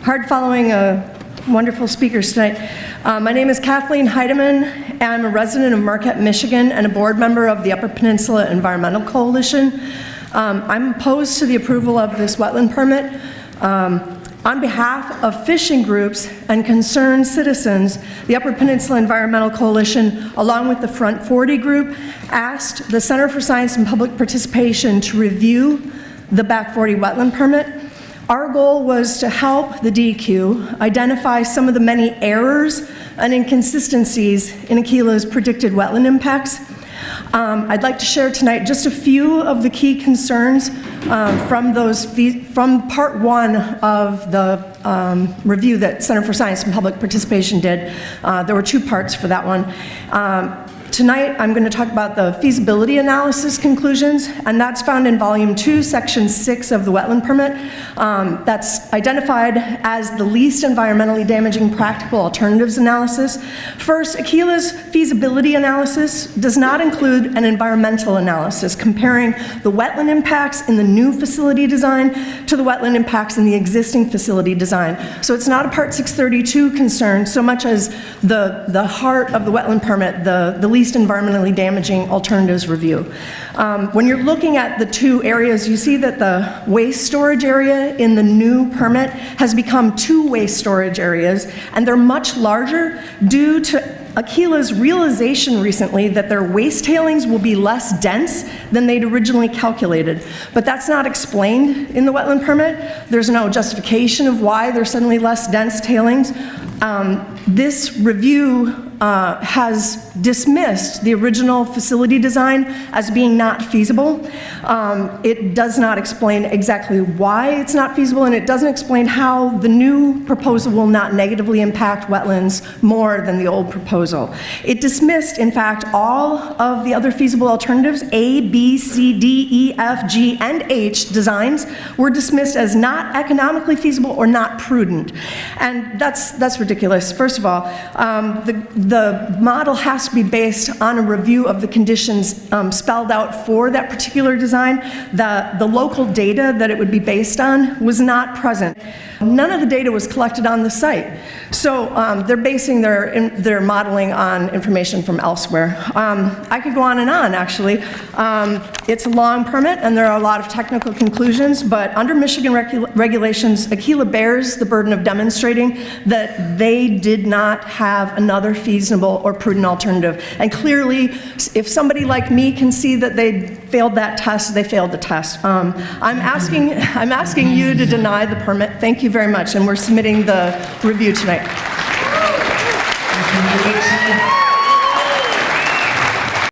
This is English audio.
hard following wonderful speakers tonight. My name is Kathleen Heideman, and I'm a resident of Marquette, Michigan, and a board member of the Upper Peninsula Environmental Coalition. I'm opposed to the approval of this wetland permit. On behalf of fishing groups and concerned citizens, the Upper Peninsula Environmental Coalition, along with the Front 40 group, asked the Center for Science and Public Participation to review the Back 40 wetland permit. Our goal was to help the DEQ identify some of the many errors and inconsistencies in Aquila's predicted wetland impacts. I'd like to share tonight just a few of the key concerns from part one of the review that Center for Science and Public Participation did. There were two parts for that one. Tonight, I'm going to talk about the feasibility analysis conclusions, and that's found in Volume 2, Section 6 of the wetland permit. That's identified as the least environmentally damaging practical alternatives analysis. First, Aquila's feasibility analysis does not include an environmental analysis comparing the wetland impacts in the new facility design to the wetland impacts in the existing facility design. So it's not a Part 632 concern so much as the heart of the wetland permit, the least environmentally damaging alternatives review. When you're looking at the two areas, you see that the waste storage area in the new permit has become two waste storage areas, and they're much larger due to Aquila's realization recently that their waste tailings will be less dense than they'd originally calculated. But that's not explained in the wetland permit. There's no justification of why there's suddenly less dense tailings. This review has dismissed the original facility design as being not feasible. It does not explain exactly why it's not feasible, and it doesn't explain how the new proposal will not negatively impact wetlands more than the old proposal. It dismissed, in fact, all of the other feasible alternatives, A, B, C, D, E, F, G, and H designs were dismissed as not economically feasible or not prudent. And that's ridiculous. First of all, the model has to be based on a review of the conditions spelled out for that particular design. The local data that it would be based on was not present. None of the data was collected on the site. So they're basing their modeling on information from elsewhere. I could go on, actually. It's a long permit, and there are a lot of technical conclusions, but under Michigan regulations, Aquila bears the burden of demonstrating that they did not have another feasible or prudent alternative. And clearly, if somebody like me can see that they failed that test, they failed the test. I'm asking you to deny the permit. Thank you very much, and we're submitting the review tonight.